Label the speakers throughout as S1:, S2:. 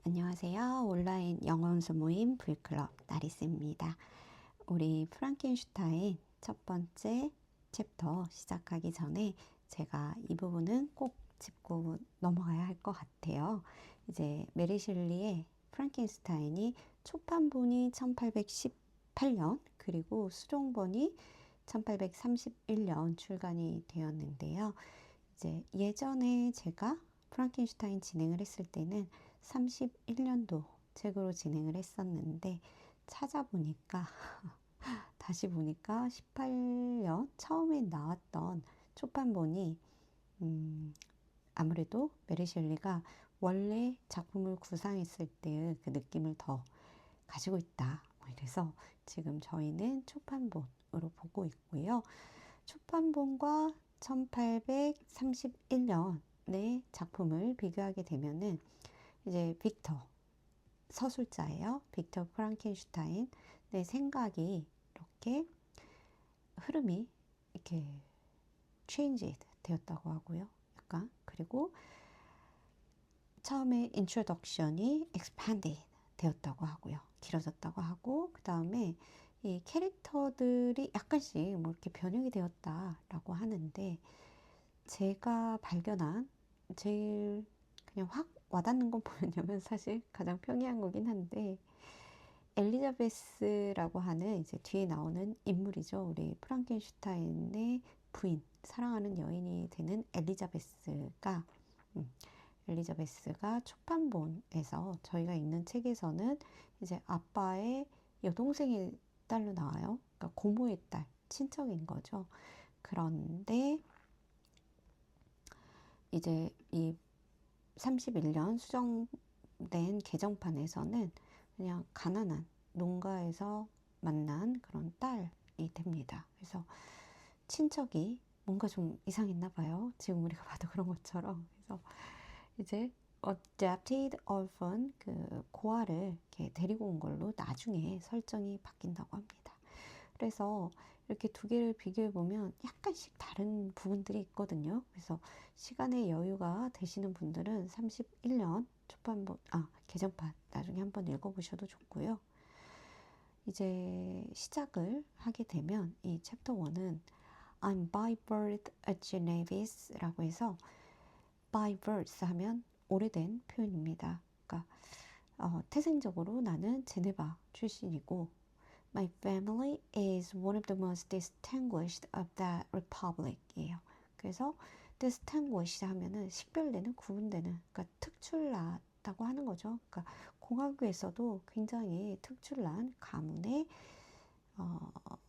S1: 안녕하세요. 온라인 영어연수 모임 V클럽 나리스입니다. 우리 프랑켄슈타인 첫 번째 챕터 시작하기 전에 제가 이 부분은 꼭 짚고 넘어가야 할 것 같아요. 이제 메리 셸리의 프랑켄슈타인이 초판본이 1818년 그리고 수종본이 1831년 출간이 되었는데요. 이제 예전에 제가 프랑켄슈타인 진행을 했을 때는 31년도 책으로 진행을 했었는데 찾아보니까 다시 보니까 18년 처음에 나왔던 초판본이 아무래도 메리 셸리가 원래 작품을 구상했을 때의 그 느낌을 더 가지고 있다. 이래서 지금 저희는 초판본으로 보고 있고요. 초판본과 1831년의 작품을 비교하게 되면은 이제 빅터 서술자예요. 빅터 프랑켄슈타인의 생각이 이렇게 흐름이 이렇게 changed 되었다고 하고요. 약간 그리고 처음에 introduction이 expanded 되었다고 하고요. 길어졌다고 하고 그 다음에 이 캐릭터들이 약간씩 뭐 이렇게 변형이 되었다라고 하는데 제가 발견한 제일 그냥 확 와닿는 건 뭐였냐면 사실 가장 평이한 거긴 한데 엘리자베스라고 하는 이제 뒤에 나오는 인물이죠. 우리 프랑켄슈타인의 부인, 사랑하는 여인이 되는 엘리자베스가 엘리자베스가 초판본에서 저희가 읽는 책에서는 이제 아빠의 여동생의 딸로 나와요. 그러니까 고모의 딸, 친척인 거죠. 그런데 이제 이 31년 수정된 개정판에서는 그냥 가난한 농가에서 만난 그런 딸이 됩니다. 그래서 친척이 뭔가 좀 이상했나 봐요. 지금 우리가 봐도 그런 것처럼. 그래서 이제 adopted orphan 그 고아를 이렇게 데리고 온 걸로 나중에 설정이 바뀐다고 합니다. 그래서 이렇게 두 개를 비교해 보면 약간씩 다른 부분들이 있거든요. 그래서 시간의 여유가 되시는 분들은 31년 초판본, 개정판 나중에 한번 읽어보셔도 좋고요. 이제 시작을 하게 되면 이 챕터 1은 I'm by birth a Genevise라고 해서 by birth 하면 오래된 표현입니다. 그러니까 태생적으로 나는 제네바 출신이고 My family is one of the most distinguished of that republic 이에요. 그래서 distinguished 하면은 식별되는, 구분되는, 그러니까 특출나다고 하는 거죠. 그러니까 공화국에서도 굉장히 특출난 가문의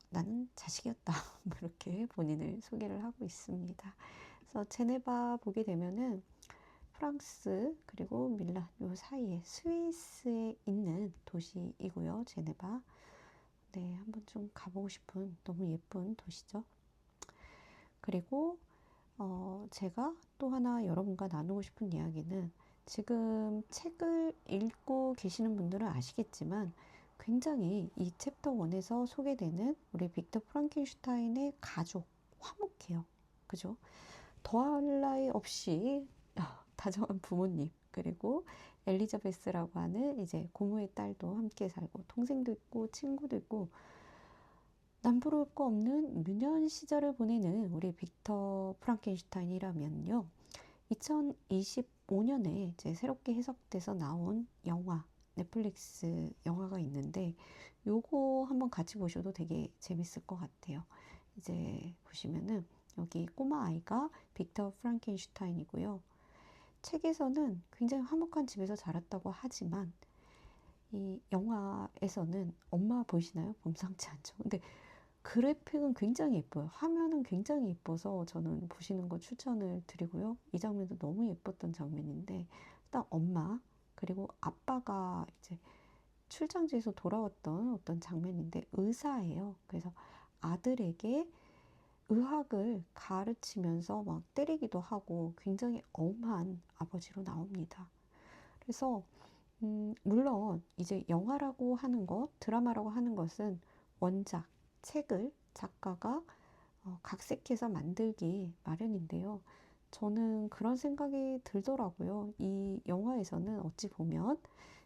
S1: 나는 자식이었다. 뭐 이렇게 본인을 소개를 하고 있습니다. 그래서 제네바 보게 되면은 프랑스 그리고 밀란 요 사이에 스위스에 있는 도시이고요. 제네바. 네, 한번 좀 가보고 싶은 너무 예쁜 도시죠. 그리고 제가 또 하나 여러분과 나누고 싶은 이야기는 지금 책을 읽고 계시는 분들은 아시겠지만 굉장히 이 챕터 1에서 소개되는 우리 빅터 프랑켄슈타인의 가족 화목해요. 그죠? 더할 나위 없이 다정한 부모님 그리고 엘리자베스라고 하는 이제 고모의 딸도 함께 살고 동생도 있고 친구도 있고 남부러울 거 없는 유년 시절을 보내는 우리 빅터 프랑켄슈타인이라면요. 2025년에 이제 새롭게 해석돼서 나온 영화, 넷플릭스 영화가 있는데 요거 한번 같이 보셔도 되게 재밌을 것 같아요. 이제 보시면은 여기 꼬마 아이가 빅터 프랑켄슈타인이고요. 책에서는 굉장히 화목한 집에서 자랐다고 하지만 이 영화에서는 엄마 보이시나요? 범상치 않죠. 근데 그래픽은 굉장히 예뻐요. 화면은 굉장히 예뻐서 저는 보시는 거 추천을 드리고요. 이 장면도 너무 예뻤던 장면인데 딱 엄마 그리고 아빠가 이제 출장지에서 돌아왔던 어떤 장면인데 의사예요. 그래서 아들에게 의학을 가르치면서 막 때리기도 하고 굉장히 엄한 아버지로 나옵니다. 그래서 물론 이제 영화라고 하는 것, 드라마라고 하는 것은 원작, 책을 작가가 각색해서 만들기 마련인데요. 저는 그런 생각이 들더라고요. 이 영화에서는 어찌 보면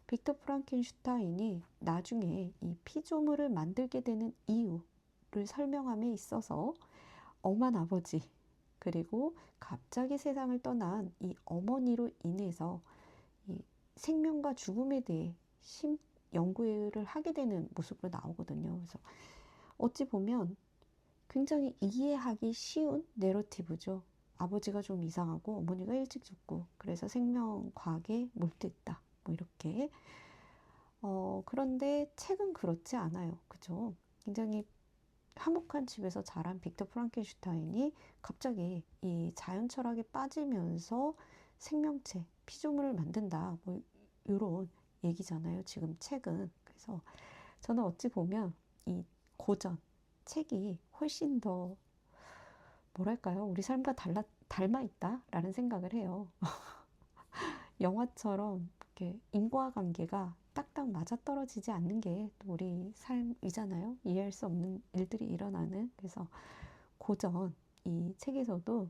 S1: 빅터 프랑켄슈타인이 나중에 이 피조물을 만들게 되는 이유를 설명함에 있어서 엄한 아버지, 그리고 갑자기 세상을 떠난 이 어머니로 인해서 이 생명과 죽음에 대해 연구를 하게 되는 모습으로 나오거든요. 그래서 어찌 보면 굉장히 이해하기 쉬운 내러티브죠. 아버지가 좀 이상하고 어머니가 일찍 죽고 그래서 생명과학에 몰두했다. 뭐 이렇게. 그런데 책은 그렇지 않아요. 그죠? 굉장히 화목한 집에서 자란 빅터 프랑켄슈타인이 갑자기 이 자연 철학에 빠지면서 생명체, 피조물을 만든다. 뭐 이런 얘기잖아요. 지금 책은. 그래서 저는 어찌 보면 이 고전 책이 훨씬 더 뭐랄까요? 우리 삶과 닮아 있다라는 생각을 해요. 영화처럼 이렇게 인과관계가 딱딱 맞아떨어지지 않는 게 우리 삶이잖아요. 이해할 수 없는 일들이 일어나는. 그래서 고전 이 책에서도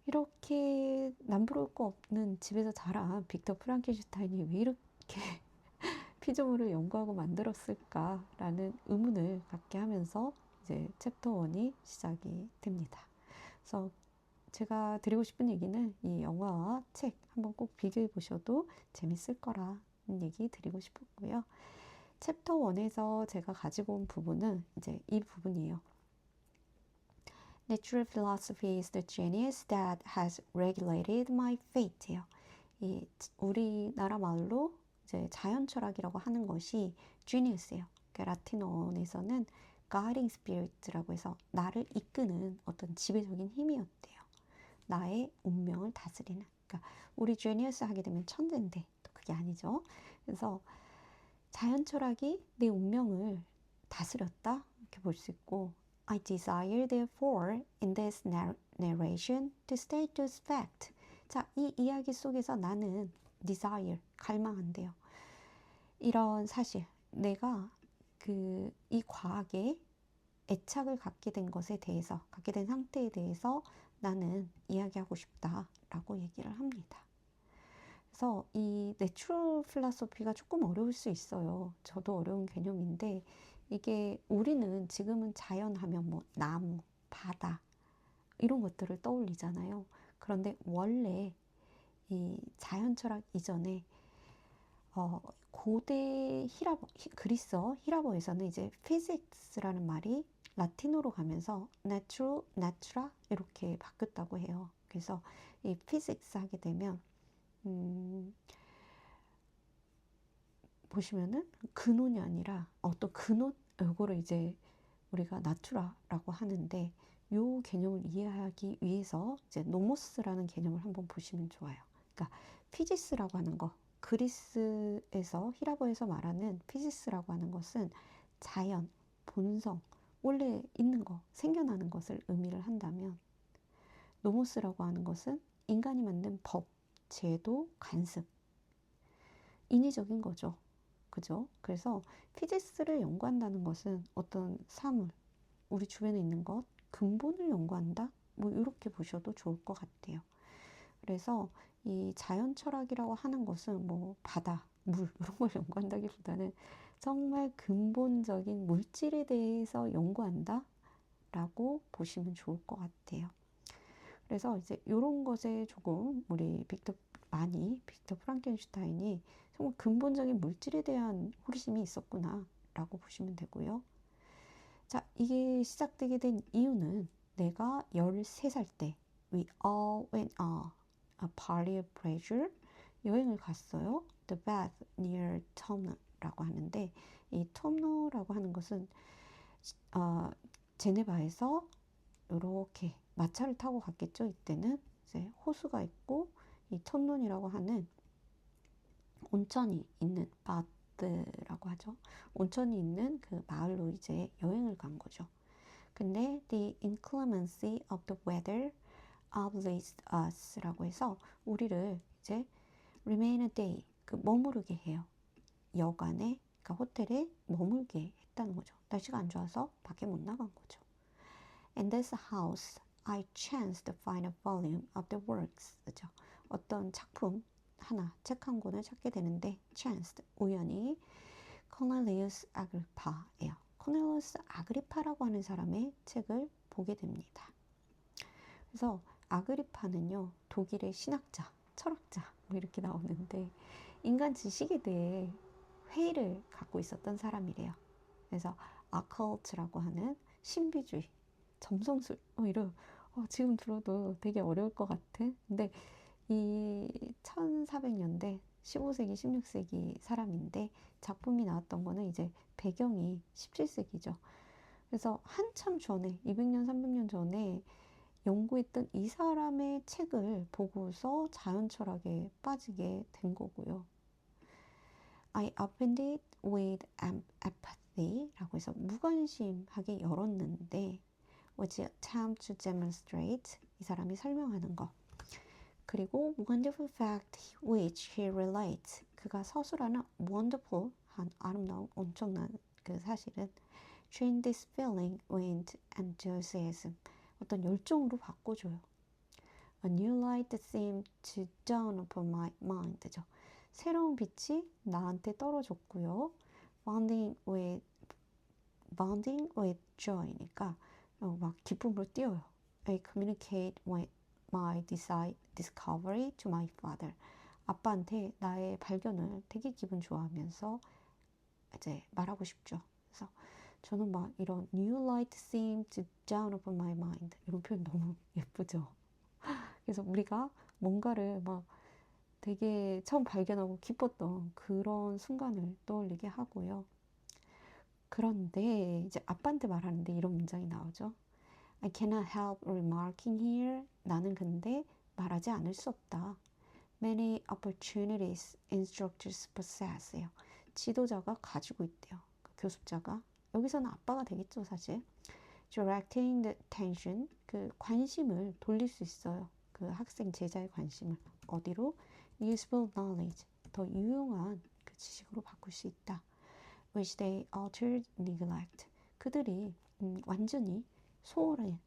S1: 이렇게 남부러울 거 없는 집에서 자란 빅터 프랑켄슈타인이 왜 이렇게 피조물을 연구하고 만들었을까라는 의문을 갖게 하면서 이제 챕터 1이 시작이 됩니다. 그래서 제가 드리고 싶은 얘기는 이 영화와 책 한번 꼭 비교해 보셔도 재밌을 거라는 얘기 드리고 싶었고요. 챕터 1에서 제가 가지고 온 부분은 이제 이 부분이에요. Natural philosophy is the genius that has regulated my fate예요. 이 우리나라 말로 이제 자연 철학이라고 하는 것이 genius예요. 그러니까 라틴어에서는 guiding spirit라고 해서 나를 이끄는 어떤 지배적인 힘이었대요. 나의 운명을 다스리는. 그러니까 우리 genius 하게 되면 천재인데 또 그게 아니죠. 그래서 자연 철학이 내 운명을 다스렸다 이렇게 볼 수 있고 I desire therefore in this narration to state this fact. 자, 이 이야기 속에서 나는 desire, 갈망한대요. 이런 사실, 내가 이 과학에 애착을 갖게 된 것에 대해서, 갖게 된 상태에 대해서 나는 이야기하고 싶다라고 얘기를 합니다. 그래서 이 내추럴 필라소피가 조금 어려울 수 있어요. 저도 어려운 개념인데 이게 우리는 지금은 자연하면 뭐 나무, 바다 이런 것들을 떠올리잖아요. 그런데 원래 이 자연 철학 이전에 고대 그리스어 히라버에서는 이제 physics라는 말이 라틴어로 가면서 natural, natura 이렇게 바뀌었다고 해요. 그래서 이 physics 하게 되면 보시면은 근원이 아니라 어떤 근원 요거를 이제 우리가 나투라라고 하는데 요 개념을 이해하기 위해서 이제 노모스라는 개념을 한번 보시면 좋아요. 그러니까 피지스라고 하는 거 그리스에서 히라버에서 말하는 피지스라고 하는 것은 자연, 본성, 원래 있는 거, 생겨나는 것을 의미를 한다면 노모스라고 하는 것은 인간이 만든 법, 제도, 관습, 인위적인 거죠. 그죠? 그래서 피지스를 연구한다는 것은 어떤 사물, 우리 주변에 있는 것, 근본을 연구한다? 뭐 이렇게 보셔도 좋을 것 같아요. 그래서 이 자연 철학이라고 하는 것은 뭐 바다, 물 이런 걸 연구한다기보다는 정말 근본적인 물질에 대해서 연구한다? 라고 보시면 좋을 것 같아요. 그래서 이제 이런 것에 조금 우리 빅터 프랑켄슈타인이 정말 근본적인 물질에 대한 호기심이 있었구나 라고 보시면 되고요. 자, 이게 시작되게 된 이유는 내가 13살 때 We all went on a party of pleasure 여행을 갔어요. The bath near 텀너라고 하는데 이 텀너라고 하는 것은 제네바에서 이렇게 마차를 타고 갔겠죠. 이때는 이제 호수가 있고 이 톤론이라고 하는 온천이 있는 바드라고 하죠. 온천이 있는 그 마을로 이제 여행을 간 거죠. 근데 the inclemency of the weather obliged us라고 해서 우리를 이제 remain a day 그 머무르게 해요. 여관에 그러니까 호텔에 머물게 했다는 거죠. 날씨가 안 좋아서 밖에 못 나간 거죠. And this house I chanced to find a volume of the works. 어떤 작품 하나, 책 한 권을 찾게 되는데 chanced, 우연히 코넬리우스 아그리파예요. 코넬리우스 아그리파라고 하는 사람의 책을 보게 됩니다. 그래서 아그리파는요, 독일의 신학자, 철학자 뭐 이렇게 나오는데 인간 지식에 대해 회의를 갖고 있었던 사람이래요. 그래서 occult라고 하는 신비주의, 점성술 이런 지금 들어도 되게 어려울 것 같은. 근데 이 1400년대 15세기 16세기 사람인데 작품이 나왔던 거는 이제 배경이 17세기죠. 그래서 한참 전에 200년 300년 전에 연구했던 이 사람의 책을 보고서 자연철학에 빠지게 된 거고요. I opened it with apathy 라고 해서 무관심하게 열었는데 which attempt to demonstrate, 이 사람이 설명하는 거. 그리고 wonderful fact which he relates, 그가 서술하는 wonderful, 한 아름다운 엄청난 그 사실은 change this feeling with enthusiasm, 어떤 열정으로 바꿔줘요. A new light seemed to dawn upon my mind죠. 새로운 빛이 나한테 떨어졌고요. bounding with joy니까 막 기쁨으로 뛰어요. I communicate my discovery to my father. 아빠한테 나의 발견을 되게 기분 좋아하면서 이제 말하고 싶죠. 그래서 저는 막 이런 new light seemed to dawn upon my mind, 이런 표현 너무 예쁘죠. 그래서 우리가 뭔가를 막 되게 처음 발견하고 기뻤던 그런 순간을 떠올리게 하고요. 그런데 이제 아빠한테 말하는데 이런 문장이 나오죠. I cannot help remarking here. 나는 근데 말하지 않을 수 없다. Many opportunities instructors possess요. 지도자가 가지고 있대요. 그 교습자가. 여기서는 아빠가 되겠죠, 사실. Directing the attention, 그 관심을 돌릴 수 있어요. 그 학생 제자의 관심을 어디로? Useful knowledge, 더 유용한 그 지식으로 바꿀 수 있다. Which they utterly neglect, 그들이 완전히 소홀한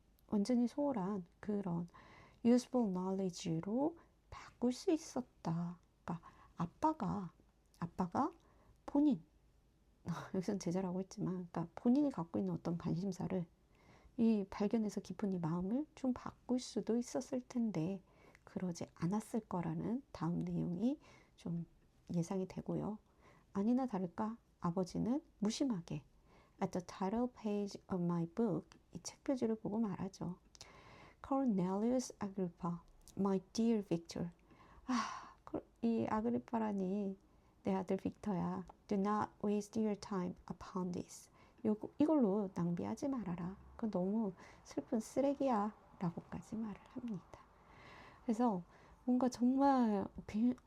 S1: 그런 useful knowledge로 바꿀 수 있었다. 그러니까 아빠가 본인 여기서는 제자라고 했지만, 그러니까 본인이 갖고 있는 어떤 관심사를 이 발견해서 깊은 이 마음을 좀 바꿀 수도 있었을 텐데 그러지 않았을 거라는 다음 내용이 좀 예상이 되고요. 아니나 다를까 아버지는 무심하게 at the title page of my book, 이 책 표지를 보고 말하죠. Cornelius Agrippa, my dear Victor. 이 아그리파라니 내 아들 빅터야. Do not waste your time upon this. 이걸로 낭비하지 말아라. 그건 너무 슬픈 쓰레기야. 라고까지 말을 합니다. 그래서 뭔가 정말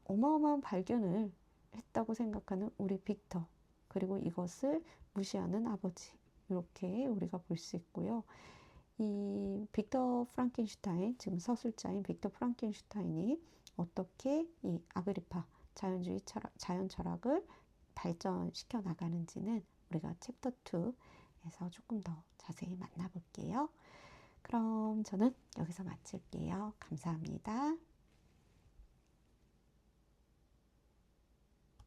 S1: 어마어마한 발견을 했다고 생각하는 우리 빅터, 그리고 이것을 무시하는 아버지, 이렇게 우리가 볼 수 있고요. 이 빅터 프랑켄슈타인, 지금 서술자인 빅터 프랑켄슈타인이 어떻게 이 아그리파 자연 철학을 발전시켜 나가는지는 우리가 챕터 2에서 조금 더 자세히 만나볼게요. 그럼 저는 여기서 마칠게요. 감사합니다.